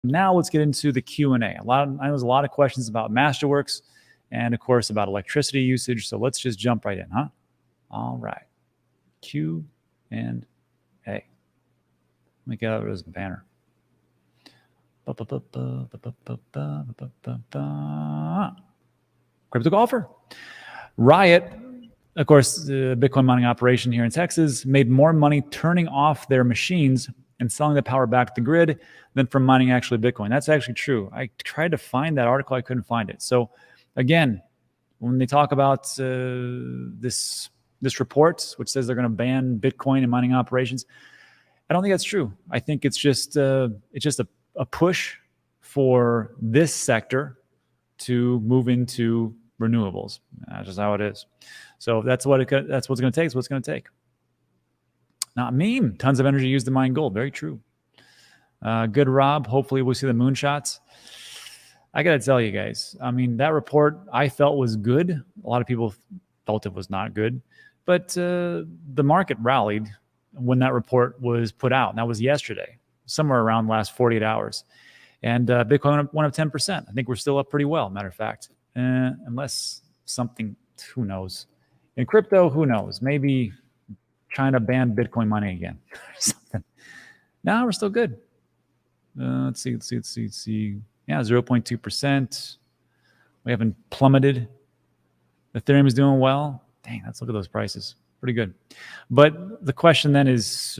Now let's get into the Q&A. I know there's a lot of questions about Masterworks and, of course, about electricity usage. So let's just jump right in, huh? All right. Q and A. Let me get out of this banner. Crypto Golfer. Riot, of course, the Bitcoin mining operation here in Texas, made more money turning off their machines and selling the power back to the grid than from mining actually Bitcoin. That's actually true. I tried to find that article. I couldn't find it. So again, when they talk about this report, which says they're going to ban Bitcoin and mining operations, I don't think that's true. I think it's just a push for this sector to move into renewables. That's just how it is. So that's what's going to take. It's what's going to take. Not meme. Tons of energy used to mine gold. Very true. Good, Rob. Hopefully we'll see the moonshots. I got to tell you guys, I mean, that report I felt was good. A lot of people felt it was not good. But the market rallied when that report was put out. And that was yesterday, somewhere around the last 48 hours. And Bitcoin went up 10%. I think we're still up pretty well, matter of fact. Unless something, who knows. In crypto, who knows? Maybe China banned Bitcoin mining again or something. Now we're still good. Let's see. Yeah, 0.2%. We haven't plummeted. Ethereum is doing well. Dang, let's look at those prices. Pretty good. But the question then is,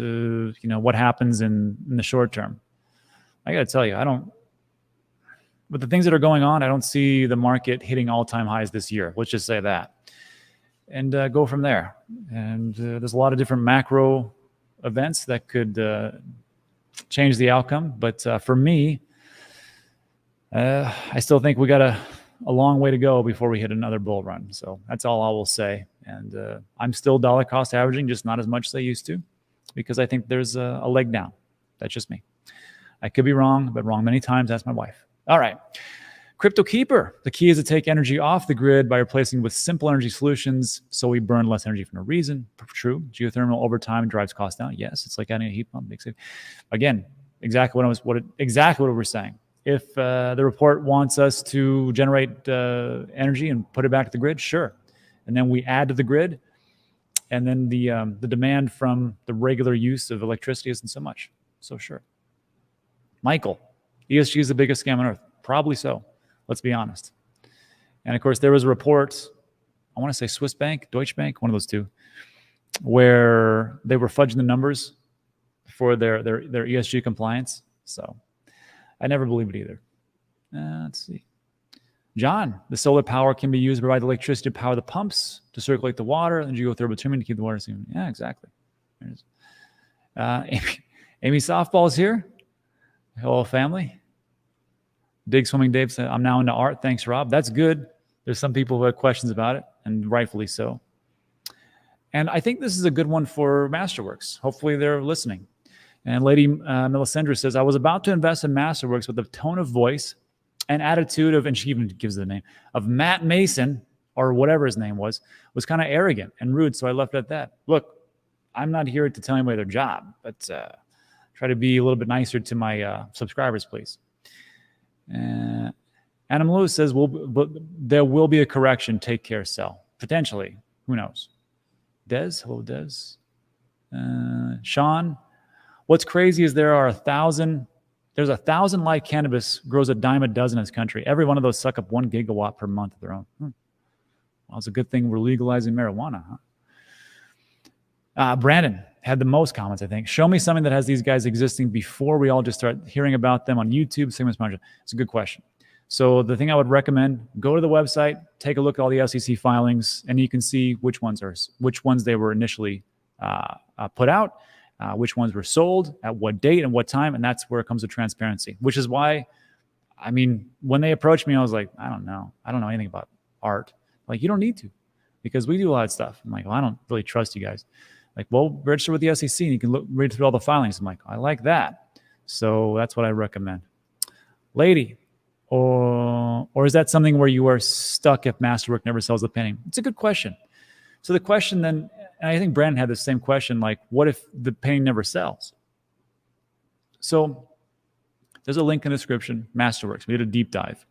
what happens in the short term? I got to tell you, with the things that are going on, I don't see the market hitting all-time highs this year. Let's just say that. And go from there. And there's a lot of different macro events that could change the outcome. But for me, I still think we got a long way to go before we hit another bull run. So that's all I will say. And I'm still dollar cost averaging, just not as much as I used to, because I think there's a leg down. That's just me. I could be wrong, but wrong many times. That's my wife. All right. Crypto Keeper. The key is to take energy off the grid by replacing with simple energy solutions so we burn less energy for no reason. True. Geothermal over time drives costs down. Yes, it's like adding a heat pump. Again, exactly what we're saying. If the report wants us to generate energy and put it back to the grid, sure. And then we add to the grid, and then the demand from the regular use of electricity isn't so much. So sure. Michael, ESG is the biggest scam on earth. Probably so. Let's be honest. And of course, there was a report, I want to say Swiss Bank, Deutsche Bank, one of those two, where they were fudging the numbers for their ESG compliance. So I never believed it either. Let's see. John, the solar power can be used to provide electricity to power the pumps, to circulate the water, and geothermal turbine to keep the water steaming. Yeah, exactly. There it is. Amy Softball's here. Hello, family. Dig Swimming Dave said, I'm now into art. Thanks, Rob. That's good. There's some people who had questions about it, and rightfully so. And I think this is a good one for Masterworks. Hopefully they're listening. And Lady Melisandra says, I was about to invest in Masterworks with the tone of voice and attitude of, and she even gives the name, of Matt Mason, or whatever his name was kind of arrogant and rude, so I left it at that. Look, I'm not here to tell anybody their job, but try to be a little bit nicer to my subscribers, please. Adam Lewis says, there will be a correction. Take care, sell. Potentially. Who knows? Des? Hello, Des. Sean, what's crazy is there's 1,000 live cannabis grows a dime a dozen in this country. Every one of those suck up 1 gigawatt per month of their own. Well, it's a good thing we're legalizing marijuana, huh? Brandon had the most comments, I think. Show me something that has these guys existing before we all just start hearing about them on YouTube. It's a good question. So the thing I would recommend, go to the website, take a look at all the SEC filings, and you can see which ones they were initially put out, which ones were sold, at what date and what time, and that's where it comes to transparency, which is why, I mean, when they approached me, I was like, I don't know anything about art. Like, you don't need to, because we do a lot of stuff. I'm like, well, I don't really trust you guys. Like, well, register with the SEC and you can read through all the filings. I'm like, I like that. So that's what I recommend. Lady, or is that something where you are stuck if Masterwork never sells the painting? It's a good question. So the question then, and I think Brandon had the same question, like, what if the painting never sells? So There's a link in the description, Masterworks. We did a deep dive.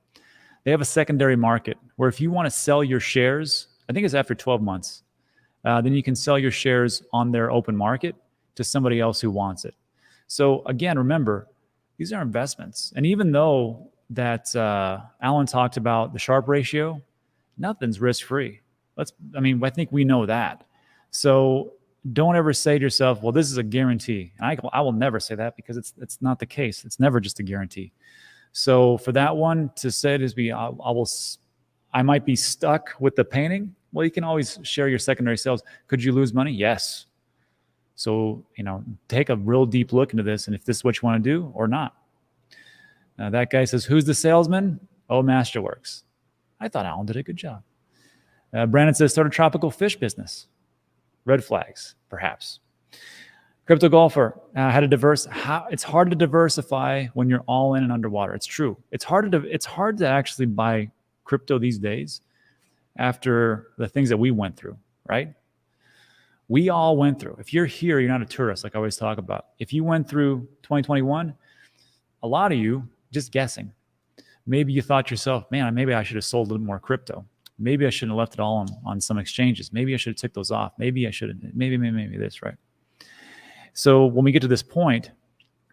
They have a secondary market where if you want to sell your shares, I think it's after 12 months, then you can sell your shares on their open market to somebody else who wants it. So again, remember, these are investments. And even though that Alan talked about the Sharpe ratio, nothing's risk-free. I think we know that. So don't ever say to yourself, well, this is a guarantee. And I will never say that because it's not the case. It's never just a guarantee. So for that one to say it is I might be stuck with the painting. Well, you can always share your secondary sales. Could you lose money? Yes. So, take a real deep look into this and if this is what you want to do or not. That guy says, who's the salesman? Oh, Masterworks. I thought Alan did a good job. Brandon says, start a tropical fish business. Red flags, perhaps. Crypto golfer, it's hard to diversify when you're all in and underwater. It's true. It's hard to actually buy crypto these days after the things that we went through, right? We all went through. If you're here, you're not a tourist, like I always talk about. If you went through 2021, a lot of you just guessing. Maybe you thought to yourself, man, maybe I should have sold a little more crypto. Maybe I shouldn't have left it all on some exchanges. Maybe I should have took those off. Maybe I should have, maybe this, right? So when we get to this point,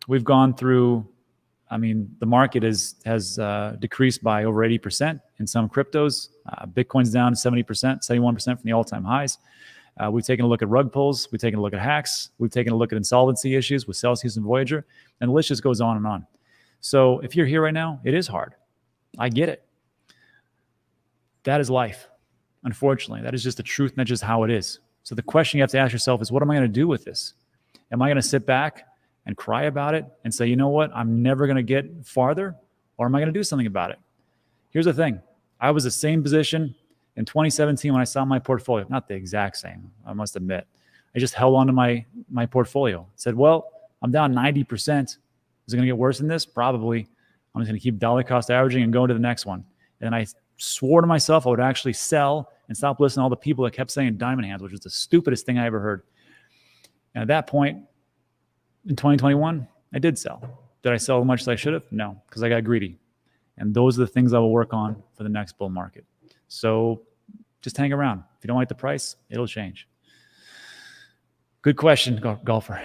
we've gone through, the market has decreased by over 80% in some cryptos. Bitcoin's down 70%, 71% from the all-time highs. We've taken a look at rug pulls. We've taken a look at hacks. We've taken a look at insolvency issues with Celsius and Voyager. And the list just goes on and on. So if you're here right now, it is hard. I get it. That is life. Unfortunately, that is just the truth, and that's just how it is. So the question you have to ask yourself is, what am I going to do with this? Am I going to sit back and cry about it and say, you know what, I'm never going to get farther? Or am I going to do something about it? Here's the thing. I was the same position in 2017 when I saw my portfolio. Not the exact same, I must admit. I just held on to my portfolio. Said, well, I'm down 90%. Is it going to get worse than this? Probably. I'm just going to keep dollar cost averaging and go to the next one. And I swore to myself I would actually sell and stop listening to all the people that kept saying diamond hands, which was the stupidest thing I ever heard. And at that point, in 2021, I did sell. Did I sell as much as I should have? No, because I got greedy. And those are the things I will work on for the next bull market. So just hang around. If you don't like the price, it'll change. Good question, golfer.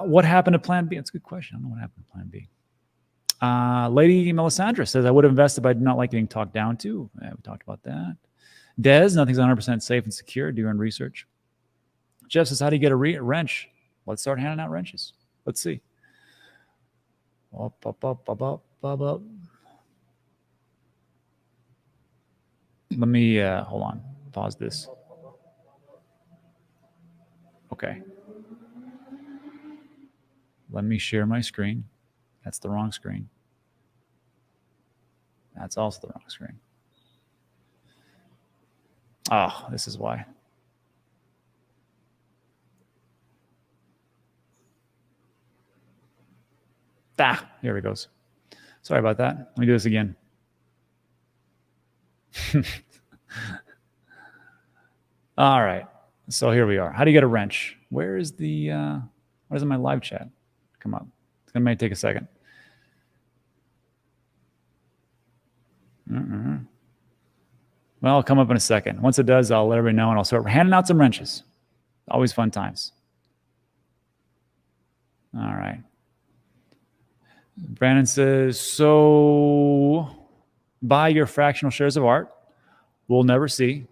What happened to Plan B? That's a good question. I don't know what happened to Plan B. Lady Melisandra says, I would have invested, but I did not like getting talked down to. We talked about that. Dez, nothing's 100% safe and secure. Do your own research. Jeff says, how do you get a wrench? Let's start handing out wrenches. Let's see. Up. Let me, hold on. Pause this. Okay. Let me share my screen. That's the wrong screen. That's also the wrong screen. Oh, this is why. Here it goes. Sorry about that. Let me do this again. All right. So here we are. How do you get a wrench? Where's my live chat? Come up. It may take a second. Well, it'll come up in a second. Once it does, I'll let everybody know, and I'll start handing out some wrenches. Always fun times. All right. Brandon says, so buy your fractional shares of ART. We'll never see.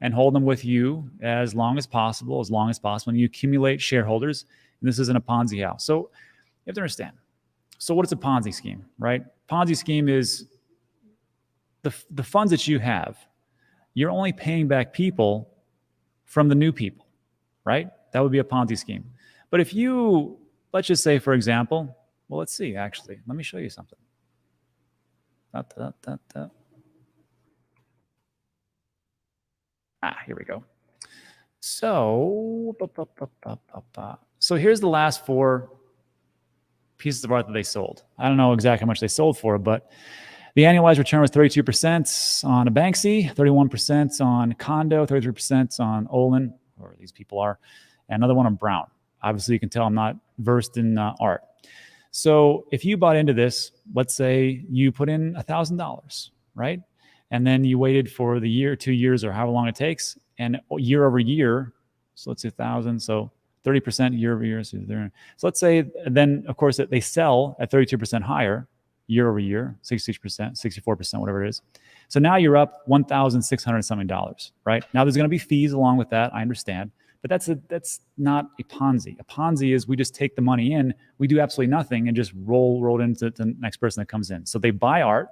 And hold them with you as long as possible. And you accumulate shareholders. And this isn't a Ponzi house. So you have to understand. So what is a Ponzi scheme, right? Ponzi scheme is the funds that you have. You're only paying back people from the new people, right? That would be a Ponzi scheme. But if you, let's just say, for example, well, let's see, actually. Let me show you something. Here we go. So here's the last 4 pieces of art that they sold. I don't know exactly how much they sold for, but the annualized return was 32% on a Banksy, 31% on Condo, 33% on Olin, or these people are, and another one on Brown. Obviously, you can tell I'm not versed in art. So if you bought into this, let's say you put in $1,000, right? And then you waited for the year, 2 years, or however long it takes, and year over year, so let's say 1,000, so 30% year over year. So let's say then, of course, they sell at 32% higher year over year, 60%, 64%, whatever it is. So now you're up $1,600 something, right? Now there's going to be fees along with that, I understand. But that's not a Ponzi. A Ponzi is we just take the money in, we do absolutely nothing, and just roll it into the next person that comes in. So they buy art,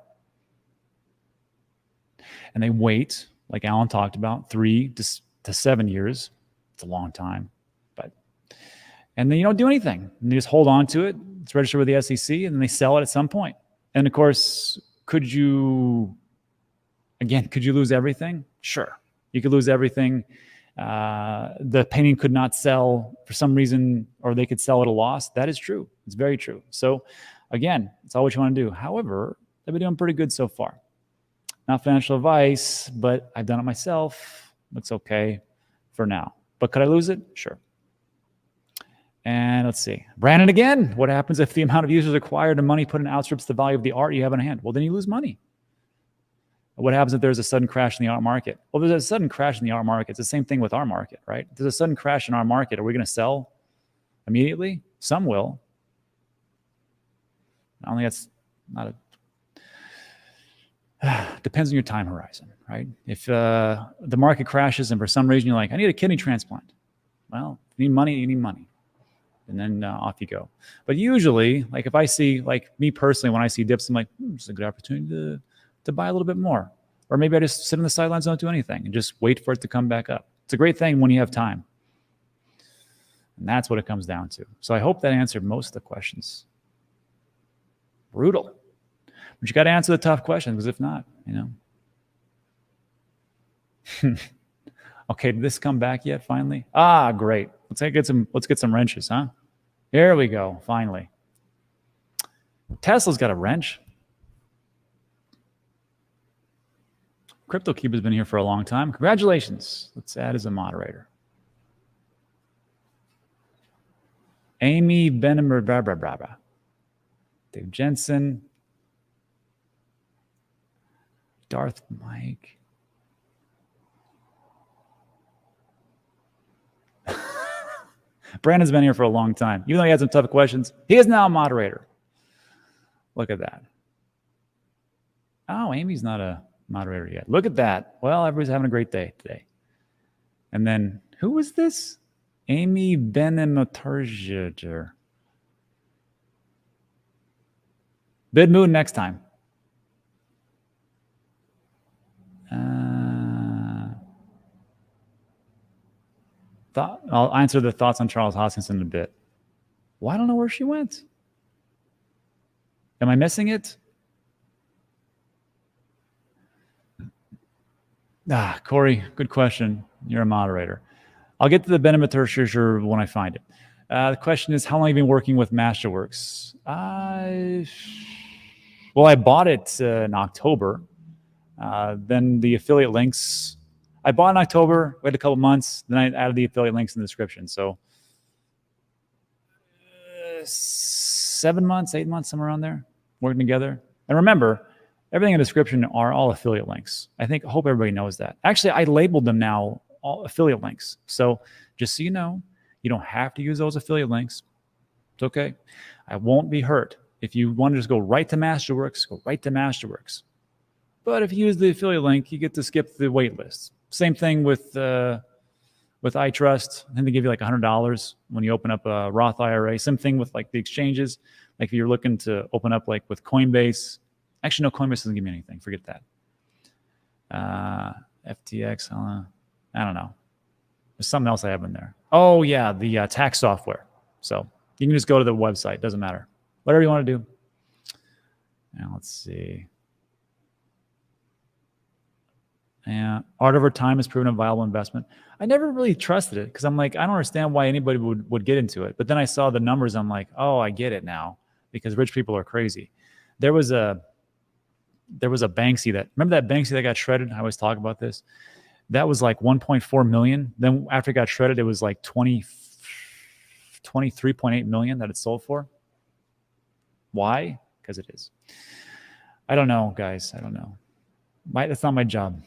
and they wait, like Alan talked about, 3 to 7 years. It's a long time, and then you don't do anything. And you just hold on to it. It's registered with the SEC, and then they sell it at some point. And of course, could you lose everything? Sure, you could lose everything. The painting could not sell for some reason, or they could sell at a loss. That is true. It's very true. So again, it's all what you want to do. However, they've been doing pretty good so far. Not financial advice, but I've done it myself. Looks okay for now. But could I lose it? Sure. And let's see. Brandon again. What happens if the amount of users acquired and money put in outstrips the value of the art you have in hand? Well, then you lose money. What happens if there's a sudden crash in the art market? Well, there's a sudden crash in the art market. It's the same thing with our market, right? If there's a sudden crash in our market. Are we going to sell immediately? Some will. I don't think that's not a... Depends on your time horizon, right? If the market crashes and for some reason you're like, I need a kidney transplant. Well, if you need money, you need money. And then off you go. But usually, like if I see, like me personally, when I see dips, I'm like, this is a good opportunity to buy a little bit more. Or maybe I just sit on the sidelines, don't do anything, and just wait for it to come back up. It's a great thing when you have time. And that's what it comes down to. So I hope that answered most of the questions. Brutal. But you got to answer the tough questions, because if not, Okay, did this come back yet finally? Ah, great. Let's get some wrenches, huh? Here we go, finally. Tesla's got a wrench. CryptoCube has been here for a long time. Congratulations. Let's add as a moderator. Amy Benemer, Dave Jensen, Darth Mike. Brandon's been here for a long time. Even though he had some tough questions, he is now a moderator. Look at that. Oh, Amy's not a moderator yet. Look at that. Well, everybody's having a great day today. And then, who was this? Amy Benemotarjer. Bid moon next time. I'll answer the thoughts on Charles Hoskinson in a bit. Well, I don't know where she went. Am I missing it? Corey, good question. You're a moderator. I'll get to the Benemotarjer when I find it. The question is, how long have you been working with Masterworks? Well, I bought it in October. Then the affiliate links, I bought in October, waited a couple months, then I added the affiliate links in the description. So 7 months, 8 months, somewhere around there, working together. And remember, everything in the description are all affiliate links. I hope everybody knows that. Actually, I labeled them now all affiliate links. So just so you know, you don't have to use those affiliate links. It's okay. I won't be hurt. If you want to just go right to Masterworks, go right to Masterworks. But if you use the affiliate link, you get to skip the wait list. Same thing with iTrust. I think they give you like $100 when you open up a Roth IRA. Same thing with like the exchanges. Like if you're looking to open up like with Coinbase. Actually, no, Coinbase doesn't give me anything. Forget that. FTX, I don't know. There's something else I have in there. Oh, yeah, the tax software. So you can just go to the website. Doesn't matter. Whatever you want to do. Now, let's see. Yeah, art over time has proven a viable investment. I never really trusted it because I'm like, I don't understand why anybody would get into it. But then I saw the numbers. I'm like, oh, I get it now because rich people are crazy. There was a Banksy remember that Banksy that got shredded? I always talk about this. That was like 1.4 million. Then after it got shredded, it was like 23.8 million that it sold for. Why? Because it is. I don't know, guys. I don't know. That's not my job.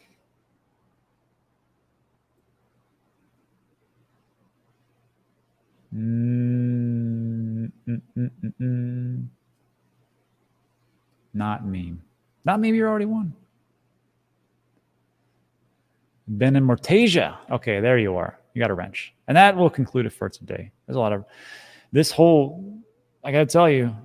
Not meme. Not meme. You already won. Ben and Mortasia. Okay, there you are. You got a wrench. And that will conclude it for today. There's a lot of this whole, I got to tell you,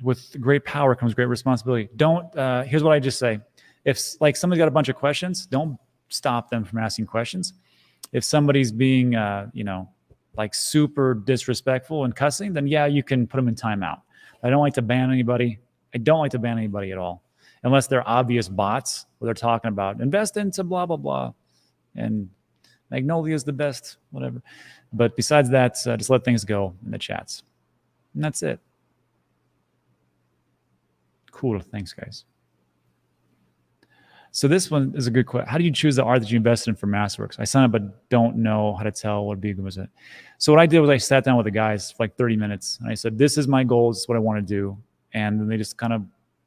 with great power comes great responsibility. Don't, here's what I just say. If like somebody's got a bunch of questions, don't stop them from asking questions. If somebody's being, like super disrespectful and cussing, then yeah, you can put them in timeout. I don't like to ban anybody. I don't like to ban anybody at all, unless they're obvious bots where they're talking about invest into blah, blah, blah. And Magnolia is the best, whatever. But besides that, just let things go in the chats. And that's it. Cool. Thanks, guys. So this one is a good question. How do you choose the art that you invested in for Masterworks? I signed up but don't know how to tell what big was it. So what I did was I sat down with the guys for like 30 minutes and I said, this is my goal. This is what I want to do. And then they just kind of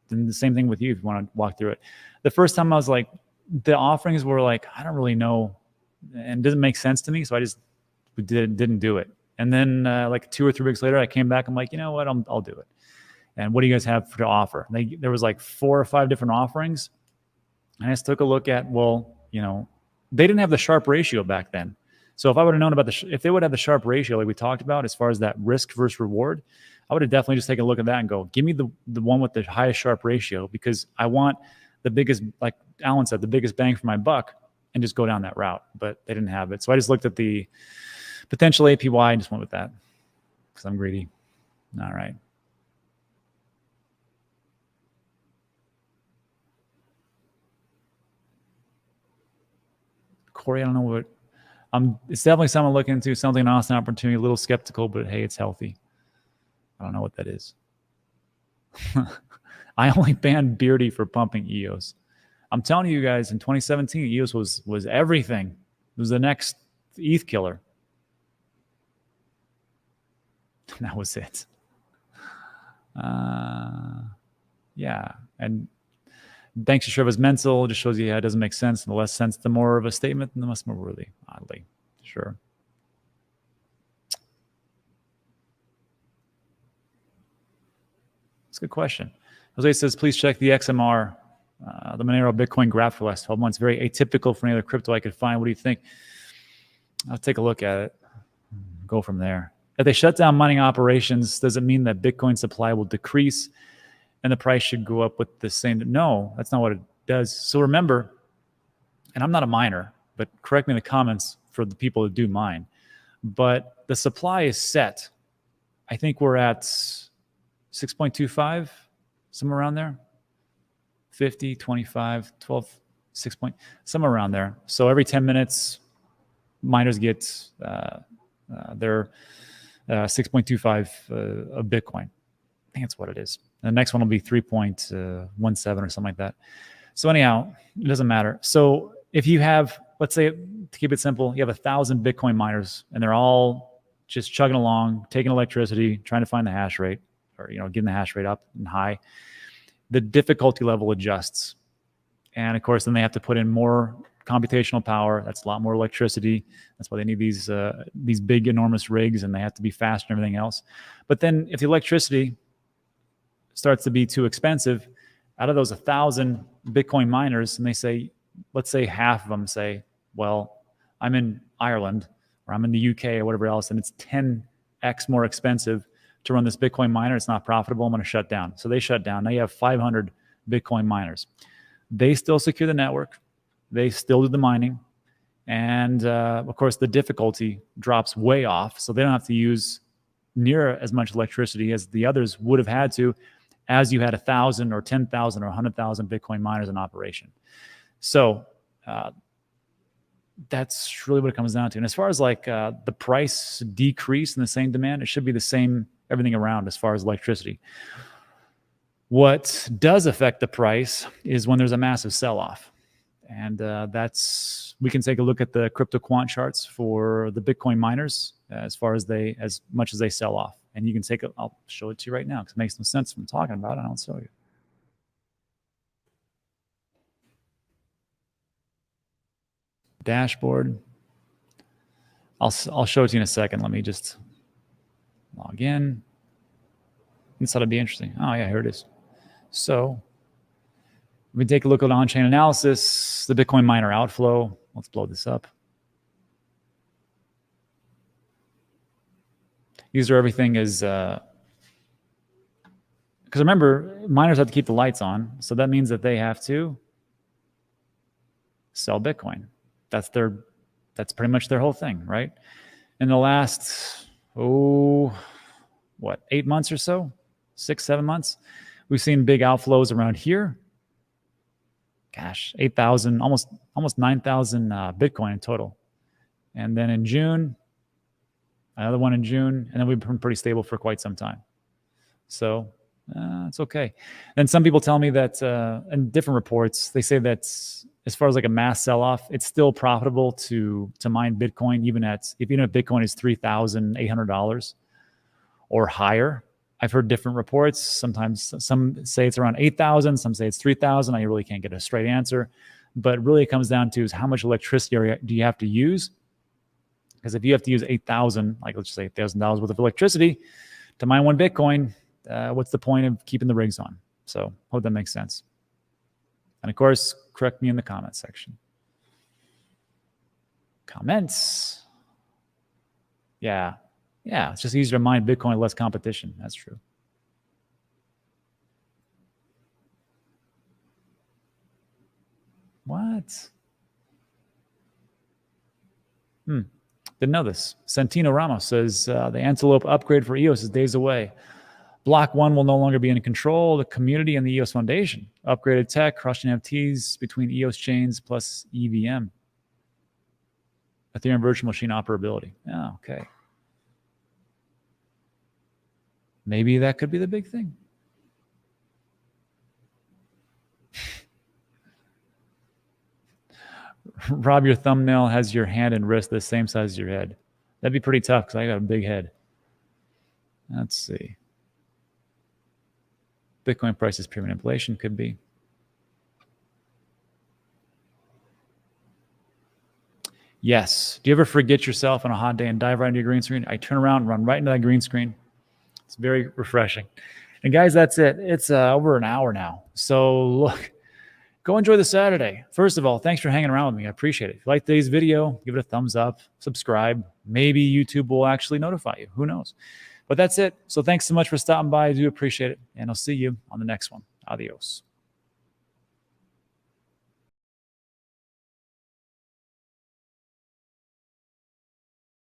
did the same thing with you if you want to walk through it. The first time I was like, the offerings were like, I don't really know and it doesn't make sense to me. So I just didn't do it. And then like 2 or 3 weeks later, I came back. I'm like, you know what? I'll do it. And what do you guys have to offer? There was like 4 or 5 different offerings. And I just took a look at, well, they didn't have the Sharpe ratio back then. So if I would have known about if they would have the Sharpe ratio, like we talked about, as far as that risk versus reward, I would have definitely just taken a look at that and go, give me the one with the highest Sharpe ratio, because I want the biggest, like Alan said, the biggest bang for my buck, and just go down that route. But they didn't have it. So I just looked at the potential APY and just went with that because I'm greedy. All right. Corey, I don't know what. It's definitely something to look into, something an awesome opportunity, a little skeptical, but hey, it's healthy. I don't know what that is. I only banned Beardy for pumping EOS. I'm telling you guys, in 2017, EOS was everything. It was the next ETH killer. That was it. Yeah, and thanks to Shriva's Mental, it just shows you how it doesn't make sense. And the less sense, the more of a statement, and the much more worthy, oddly. Sure. That's a good question. Jose says, please check the XMR, the Monero Bitcoin graph for the last 12 months. Very atypical for any other crypto I could find. What do you think? I'll take a look at it. Go from there. If they shut down mining operations, does it mean that Bitcoin supply will decrease and the price should go up with the same? No, that's not what it does. So remember, and I'm not a miner, but correct me in the comments for the people that do mine, but the supply is set. I think we're at 6.25, somewhere around there. 50, 25, 12, 6 point, somewhere around there. So every 10 minutes, miners get their 6.25 of Bitcoin. I think that's what it is. The next one will be 3.17 or something like that. So anyhow, it doesn't matter. So if you have, let's say, to keep it simple, you have 1,000 Bitcoin miners and they're all just chugging along, taking electricity, trying to find the hash rate, or getting the hash rate up and high. The difficulty level adjusts. And of course, then they have to put in more computational power. That's a lot more electricity. That's why they need these big, enormous rigs, and they have to be faster and everything else. But then if the electricity starts to be too expensive, out of those 1,000 Bitcoin miners, and they say, let's say half of them say, well, I'm in Ireland or I'm in the UK or whatever else, and it's 10x more expensive to run this Bitcoin miner. It's not profitable. I'm going to shut down. So they shut down. Now you have 500 Bitcoin miners. They still secure the network. They still do the mining. And of course, the difficulty drops way off. So they don't have to use near as much electricity as the others would have had to, as you had 1,000 or 10,000 or 100,000 Bitcoin miners in operation. So that's really what it comes down to. And as far as like the price decrease and the same demand, it should be the same everything around as far as electricity. What does affect the price is when there's a massive sell-off. And we can take a look at the crypto quant charts for the Bitcoin miners as much as they sell off. And you can take it. I'll show it to you right now because it makes no sense from talking about it. I'll show you. Dashboard. I'll show it to you in a second. Let me just log in. This ought to be interesting. Oh yeah, here it is. So we take a look at on-chain analysis, the Bitcoin miner outflow. Let's blow this up. These are everything is, because remember, miners have to keep the lights on. So that means that they have to sell Bitcoin. That's pretty much their whole thing, right? In the last, 8 months or so, 6, 7 months, we've seen big outflows around here. Gosh, 8,000, almost 9,000 Bitcoin in total. And then in June, another one in June, and then we've been pretty stable for quite some time. So it's okay. And some people tell me that in different reports, they say that as far as like a mass sell-off, it's still profitable to mine Bitcoin, even if Bitcoin is $3,800 or higher. I've heard different reports. Sometimes some say it's around 8,000, some say it's 3,000. I really can't get a straight answer. But really it comes down to is how much electricity do you have to use? Because if you have to use 8,000, like let's just say $8,000 worth of electricity to mine one Bitcoin, what's the point of keeping the rigs on? So hope that makes sense. And of course, correct me in the comments section. Comments. Yeah, it's just easier to mine Bitcoin, less competition. That's true. What? Didn't know this. Santino Ramos says the Antelope upgrade for EOS is days away. Block 1 will no longer be in control. The community and the EOS Foundation. Upgraded tech, crushed NFTs between EOS chains plus EVM. Ethereum virtual machine operability. Oh, okay. Maybe that could be the big thing. Rob, your thumbnail has your hand and wrist the same size as your head. That'd be pretty tough because I got a big head. Let's see. Bitcoin prices pure manipulation could be. Yes. Do you ever forget yourself on a hot day and dive right into your green screen? I turn around and run right into that green screen. It's very refreshing. And guys, that's it. It's over an hour now. So look, go enjoy the Saturday. First of all, thanks for hanging around with me. I appreciate it. If you like today's video, give it a thumbs up, subscribe. Maybe YouTube will actually notify you. Who knows? But that's it. So thanks so much for stopping by. I do appreciate it. And I'll see you on the next one. Adios.